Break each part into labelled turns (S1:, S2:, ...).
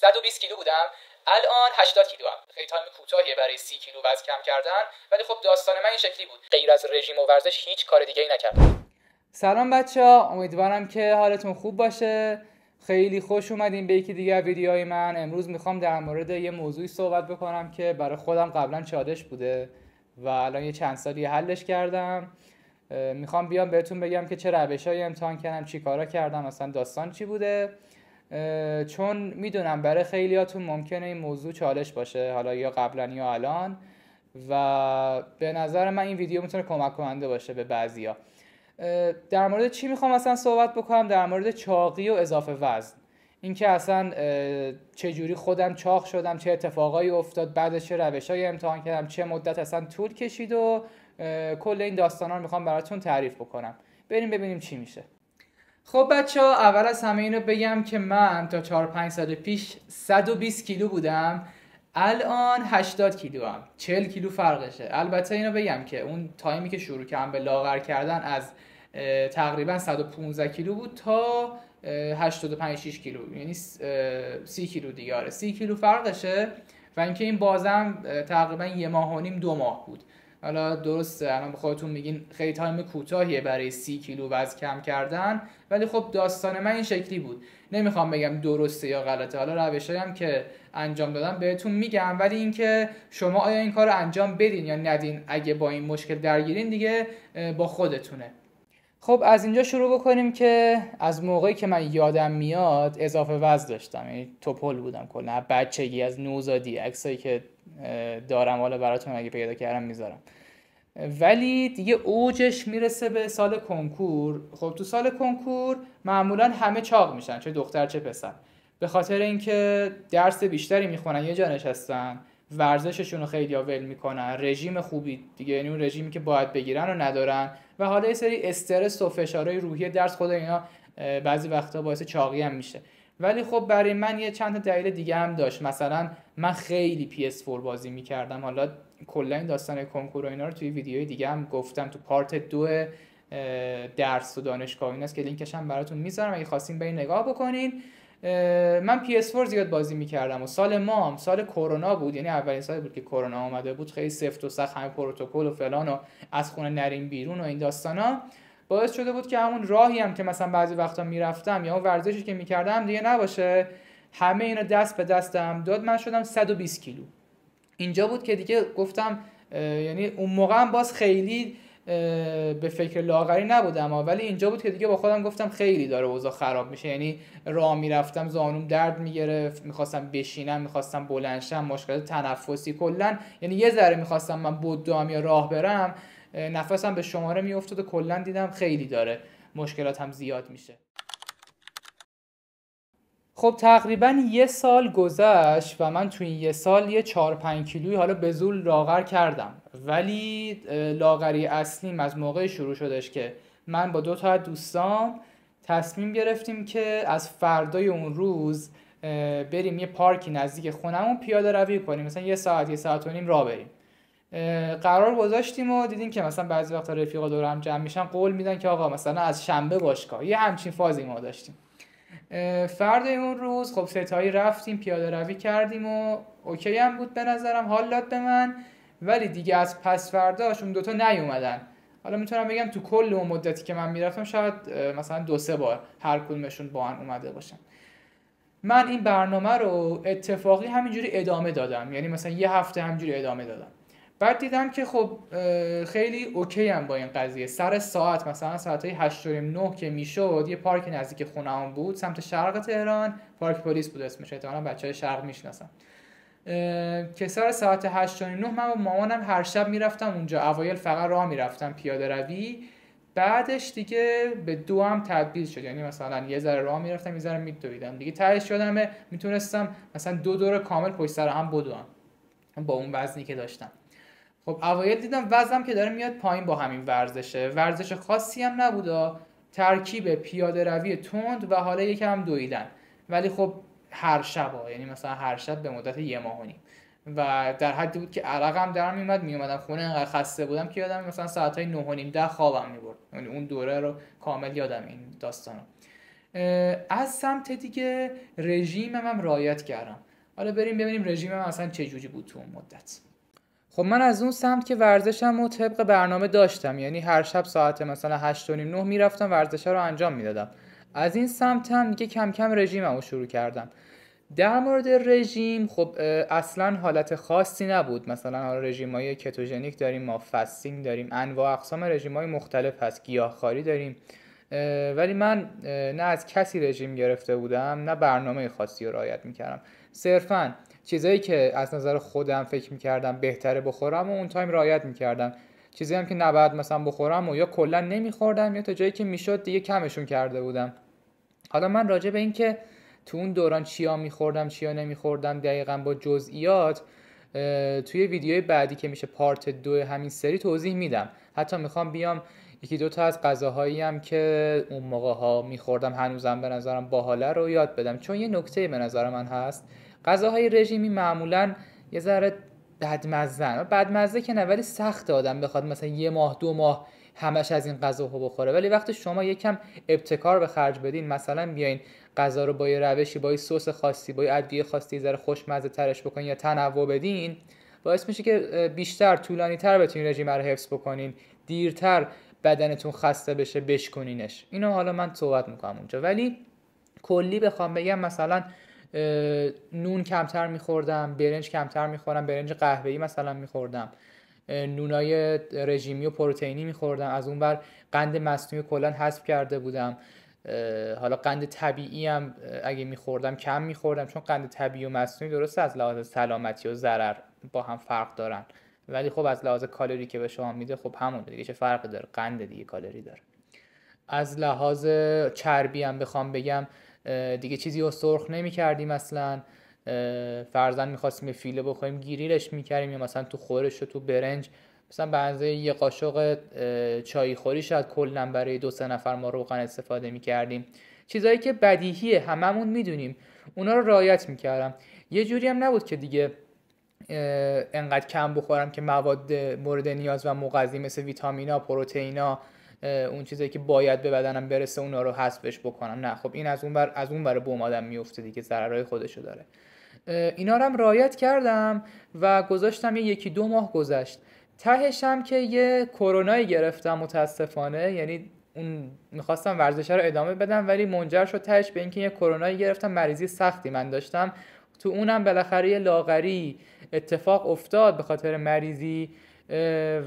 S1: 120 کیلو بودم، الان 80 کیلو هم. خیلی تایم کوتاهیه برای 30 کیلو وزن کم کردن، ولی خب داستان من این شکلی بود. غیر از رژیم و ورزش هیچ کار دیگه ای نکردم.
S2: سلام بچه‌ها، امیدوارم که حالتون خوب باشه. خیلی خوش اومدین به یکی دیگه ویدیوهای من. امروز میخوام در مورد یه موضوعی صحبت بکنم که برای خودم قبلا چالش بوده و الان یه چند سالی حلش کردم. میخوام بیام بهتون بگم که چه روشایی امتحان کردم، چی کارا کردم، مثلا داستان چی بوده، چون میدونم برای خیلیاتون ممکنه این موضوع چالش باشه، حالا یا قبلا یا الان، و به نظر من این ویدیو میتونه کمک کننده باشه به بعضیا. در مورد چی میخوام اصلا صحبت بکنم؟ در مورد چاقی و اضافه وزن. اینکه اصلا چجوری خودم چاق شدم، چه اتفاقایی افتاد، بعدش چه روشایی امتحان کردم، چه مدت اصلا طول کشید و کل این داستانا رو میخوام براتون تعریف بکنم. بریم ببینیم چی میشه. خب بچه‌ها، اول از همه اینو بگم که من تا 4-5 سال پیش 120 کیلو بودم، الان 80 کیلو هم. 40 کیلو فرقشه. البته اینو بگم که اون تایمی که شروع کردم به لاغر کردن از تقریبا 115 کیلو بود تا 85-6 کیلو، یعنی 30 کیلو دیگه. آره 30 کیلو فرقشه. و اینکه این بازم تقریبا 1.5 ماه 2 ماه بود. حالا درسته الان به خودتون میگین خیلی تایم کوتاهیه برای 30 کیلو وزن کم کردن، ولی خب داستان من این شکلی بود. نمیخوام بگم درسته یا غلطه، حالا روشایی هم که انجام دادم بهتون میگم، ولی اینکه شما آیا این کارو انجام بدین یا ندین، اگه با این مشکل درگیرین دیگه با خودتونه. خب از اینجا شروع بکنیم که از موقعی که من یادم میاد اضافه وزن داشتم، یعنی توپل بودم کلا بچگی، از نوزادی. عکسایی که دارم حالا براتون اگه پیدا کردم میذارم. ولی دیگه اوجش میرسه به سال کنکور. خب تو سال کنکور معمولا همه چاق میشن، چه دختر چه پسر، به خاطر اینکه درس بیشتری میخونن، یه جا نشستن، ورزششون رو خیلی ول میکنن، رژیم خوبی دیگه، یعنی اون رژیمی که باید بگیرن رو ندارن، و حالا یه سری استرس و فشارهای روحی درس خود اینا بعضی وقتا باعث چاقی هم میشه. ولی خب برای من یه چند تا دلیل دیگه هم داشت. مثلا من خیلی PS4 بازی میکردم. حالا کلا این داستان کنکور و اینا رو توی ویدیوی دیگه هم گفتم، تو پارت 2 درس و دانشگاه ایناست که لینکش هم براتون میذارم اگه خواستین برید نگاه بکنین. من PS4 زیاد بازی میکردم و سال ما هم سال کرونا بود، یعنی اولین سالی بود که کرونا اومده بود، خیلی سفت و سخت، همه پروتکل و فلان و از خونه نریم بیرون و این داستانا باعث شده بود که همون راهی هم که مثلا بعضی وقتا میرفتم یا اون ورزشی که میکردم دیگه نباشه. همه اینا دست به دستم داد، من شدم 120 کیلو. اینجا بود که دیگه گفتم، یعنی اون موقع هم باز خیلی به فکر لاغری نبودم، ولی اینجا بود که دیگه با خودم گفتم خیلی داره اوضاع خراب میشه. یعنی راه میرفتم زانوم درد میگرفت، میخواستم بشینم، میخواستم بلند شم، مشکل تنفسی کلا، یعنی یه ذره میخواستم من بدوام یا راه برم نفسم به شماره میافتاد و کلا دیدم خیلی داره مشکلاتم زیاد میشه. خب تقریبا 1 سال گذشت و من توی این 1 سال یه 4-5 کیلویی حالا به زور لاغر کردم، ولی لاغری اصلیم از موقع شروع شدش که من با 2 تا از دوستام تصمیم گرفتیم که از فردای اون روز بریم یه پارکی نزدیک خونمون پیاده روی کنیم، مثلا 1 ساعت 1 ساعت و نیم راه بریم. قرار گذاشتیم و دیدیم که مثلا بعضی وقتا رفیقا دور هم جمع میشن قول میدن که آقا مثلا از شنبه باشگاه، یه همچین فازی ما داشتیم. فردای اون روز خب ستایی رفتیم پیاده روی کردیم و اوکی هم بود به نظرم، حال داد به من. ولی دیگه از پس فرداش اون 2 تا نیومدن. حالا میتونم بگم تو کل اون مدتی که من میرفتم شاید مثلا 2-3 بار هر کدومشون با هم اومده باشن. من این برنامه رو اتفاقی همینجوری ادامه دادم، یعنی مثلا یه هفته همینجوری ادامه دادم. بعد دیدم که خب خیلی اوکی هم با این قضیه. سر ساعت مثلا ساعتای 8:09 که میشد یه پارک نزدیک خونه‌ام بود سمت شرق تهران، پارک پلیس بود اسمش، احتمالاً بچه‌های شرق میشناسن، که سر ساعت 8:09 من با مامانم هر شب میرفتم اونجا. اوایل فقط راه میرفتم پیاده روی، بعدش دیگه به 2 هم تبدیل شد، یعنی مثلا یه ذره راه میرفتم یه ذره میدویدم دیگه. تهش شدم میتونستم مثلا 2 دور کامل پشت سر هم بدوم با اون وزنی که داشتم. خب اوایل دیدم وزنم که داره میاد پایین با همین ورزشه. ورزش خاصی هم نبودا، ترکیب پیاده روی تند و حالا یکم دویدن، ولی خب هر شب یعنی مثلا هر شب به مدت 1.5 ماه و در حدی بود که عرقم در میومدم خونه، انقدر خسته بودم که یادم مثلا ساعتای 9:30 10 خوابم میبرد. یعنی اون دوره رو کامل یادم این داستانو. از سمت دیگه رژیمم هم رعایت کردم. حالا بریم ببینیم رژیمم اصلا چه جوری بود تو اون مدت. خب من از اون سمت که ورزشم رو طبق برنامه داشتم، یعنی هر شب ساعت مثلا 8:30 9 میرفتم ورزش رو انجام میدادم. از این سمت هم دیگه کم کم رژیمم رو شروع کردم. در مورد رژیم خب اصلا حالت خاصی نبود. مثلا حالا رژیم‌های کتوژنیک داریم، ما فاستینگ داریم، انواع اقسام رژیم‌های مختلف هست، گیاهخواری داریم. ولی من نه از کسی رژیم گرفته بودم نه برنامه خاصی رو رعایت میکردم. صرفاً چیزایی که از نظر خودم فکر میکردم بهتره بخورم و اون تایم رعایت میکردم. چیزایی هم که نباید مثلا بخورم و یا کلا نمیخوردم یا تا جایی که میشد دیگه کمشون کرده بودم. حالا من راجع به این که تو اون دوران چیا میخوردم چیا نمیخوردم دقیقاً با جزئیات توی ویدیوی بعدی که میشه پارت 2 همین سری توضیح میدم. حتی میخوام بیام یکی دو تا از غذاهایی هم که اون موقع ها میخوردم هنوزم به نظرم باحاله رو یاد بدم، چون یه نکته به نظر من هست، غذاهای رژیمی معمولاً یه ذره بدمزه که نه، ولی سخت آدم بخواد مثلا 1 ماه 2 ماه همش از این غذاها بخوره. ولی وقتی شما یکم ابتکار به خرج بدین، مثلا بیاین غذا رو با یه روشی، با یه سس خاصی، با یه ادویه خاصی ذره خوشمزه ترش بکنین یا تنوع بدین، باعث میشه که بیشتر طولانی تر بتونین رژیم رو حفظ بکنین، دیرتر بدنتون خسته بشه بشکنینش. اینو حالا من صحبت میکنم اونجا. ولی کلی بخوام بگم مثلا نون کمتر میخوردم، برنج کمتر میخورم، برنج قهوه‌ای مثلا میخوردم، نونای رژیمی و پروتئینی میخوردم. از اون بر قند مصنوعی کلا حذف کرده بودم. حالا قند طبیعی هم اگه میخوردم کم میخوردم، چون قند طبیعی و مصنوعی درسته از لحاظ سلامتی و ضرر با هم فرق دارن، ولی خب از لحاظ کالری که به شما میده خب همون دیگه، چه فرقی داره، قند دیگه کالری داره. از لحاظ چربی هم بخوام بگم دیگه چیزی رو سرخ نمی کردیم اصلا. فرضاً میخواستیم یه فیله بخوریم گریلش میکردیم، یا مثلا تو خورش و تو برنج مثلا به اندازه یه قاشق چای خوری شاید کلاً برای 2-3 نفر ما روغن استفاده میکردیم. چیزایی که بدیهیه هممون میدونیم، اونا رو رعایت میکردم. یه جوری هم نبود که دیگه انقدر کم بخورم که مواد مورد نیاز و مغذی مثل ویتامینا، پروتئینا، اون چیزایی که باید به بدنم برسه اونا رو حذفش بکنم. نه خب این از اون بر بوم آدم میفته دیگه، ضررهای خودشو داره. اینا رو هم رعایت کردم و گذاشتم 1-2 ماه گذشت. تهش هم که یه کرونایی گرفتم متاسفانه، یعنی اون میخواستم ورزش رو ادامه بدم ولی منجر شد تهش به اینکه یه کرونایی گرفتم. مریضی سختی من داشتم، تو اونم بالاخره یه لاغری اتفاق افتاد به خاطر مریضی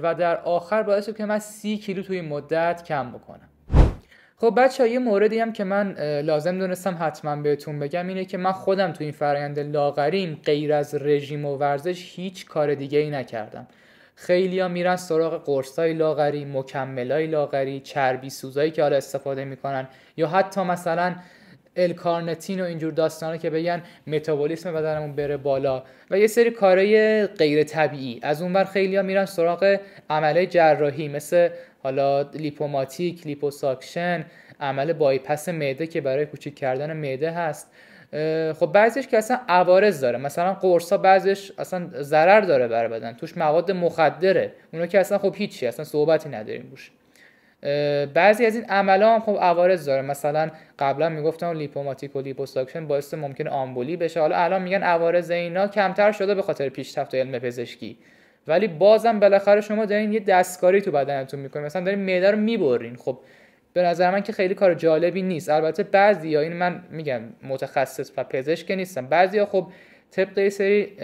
S2: و در آخر باعث شد که من 30 کیلو توی مدت کم بکنم. خب بچه‌ها یه موردی هم که من لازم دونستم حتما بهتون بگم اینه که من خودم تو این فرآیند لاغریم غیر از رژیم و ورزش هیچ کار دیگه ای نکردم. خیلی‌ها میرن سراغ قرصای لاغری، مکملای لاغری، چربی سوزایی که حالا استفاده میکنن، یا حتی مثلا الکارنتین و اینجور داستانا که بگن متابولیسم بدنمون بره بالا و یه سری کارهای غیر طبیعی. از اونور خیلی‌ها میرن سراغ عملای جراحی مثل حالا لیپوماتیک، لیپوساکشن، عمل بایپس معده که برای کوچیک کردن معده هست. خب بعضیش که اصلا عوارض داره، مثلا قرصا بعضیش اصلا ضرر داره برای بدن، توش مواد مخدره، اونا که اصلا خب هیچی، اصلا صحبتی نداریم روش. بعضی از این عملا هم خب عوارض داره، مثلا قبلا میگفتم لیپوماتیک و لیپوساکشن باعث ممکن آمبولی بشه، حالا الان میگن عوارض اینا کمتر شده به خاطر پیشرفت علم پزشکی، ولی بازم بالاخره شما دارین یه دستکاری تو بدنتون میکنین، مثلا دارین معده رو میبرین. خب به نظر من که خیلی کار جالبی نیست. البته بعضیا، این من میگم متخصص و پزشک نیستم، بعضیا خب طبق یه سری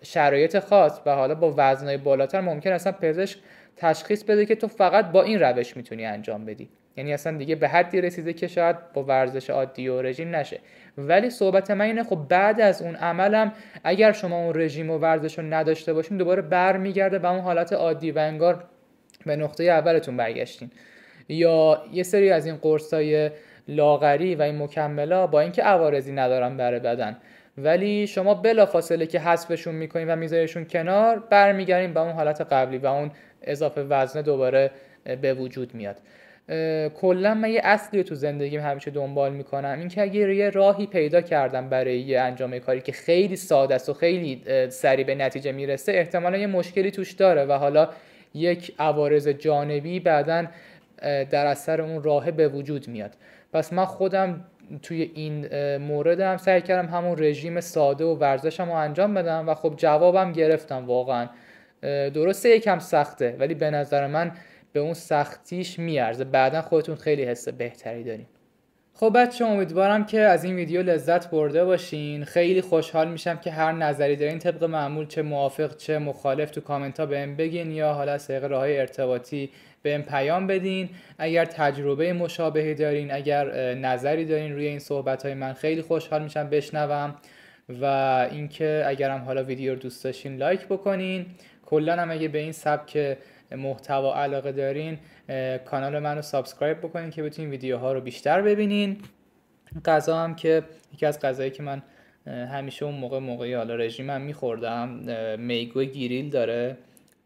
S2: شرایط خاص و حالا با وزنای بالاتر ممکن اصلا پزشک تشخیص بده که تو فقط با این روش میتونی انجام بدی، یعنی اصلا دیگه به حدی رسیده که شاید با ورزش عادی و رژیم نشه. ولی صحبت من اینه خب بعد از اون عملم اگر شما اون رژیم و ورزش رو نداشته باشین دوباره برمیگرده به اون حالت عادی و انگار به نقطه اولتون برگشتین. یا یه سری از این قرصای لاغری و این مکملا با اینکه عوارضی ندارن برای بدن، ولی شما بلافاصله که حذفشون میکنین و میذاریشون کنار برمیگردین به اون حالت قبلی و اون اضافه وزن دوباره به وجود میاد. کلا من یه اصلی تو زندگیم همیشه دنبال میکنم، این که اگه یه راهی پیدا کردم برای یه انجام کاری که خیلی ساده است و خیلی سریع به نتیجه میرسه، احتمالا یه مشکلی توش داره و حالا یک عوارض جانبی بعداً در اثر اون راه به وجود میاد. پس من خودم توی این موردم سعی کردم همون رژیم ساده و ورزشم رو انجام بدم و خب جوابم گرفتم. واقعا درسته یکم سخته ولی به نظر من به اون سختیش میارزه. بعدا خودتون خیلی حس بهتری دارین. خب بچه امیدوارم که از این ویدیو لذت برده باشین. خیلی خوشحال میشم که هر نظری دارین طبق معمول، چه موافق چه مخالف، تو کامنت ها بهم بگین یا حالا از طریق راههای ارتباطی بهم پیام بدین. اگر تجربه مشابهی دارین، اگر نظری دارین روی این صحبت های من، خیلی خوشحال میشم بشنوم. و اینکه اگرم حالا ویدیو رو دوست داشتین لایک بکنین. کلا هم اگه به این سبک محتوا علاقه دارین کانال منو سابسکرایب بکنین که بتونین ویدیوها رو بیشتر ببینین. غذا هم که یکی از غذایی که من همیشه اون موقعی حالا رژیمم میخوردم، میگو گریل داره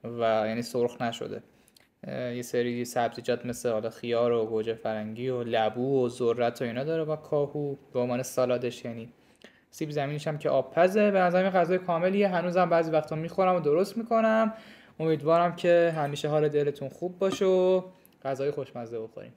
S2: و یعنی سرخ نشده. یه سری سبزیجات مثل حالا خیار و گوجه فرنگی و لبو و ذرت و اینا داره و کاهو به عنوان سالادش، یعنی سیب زمینیش هم که آبپزه. به نظر من غذای کاملیه. هنوزم بعضی وقتا میخورم و درست میکنم. امیدوارم که همیشه حال دلتون خوب باشه و غذای خوشمزه بخورین.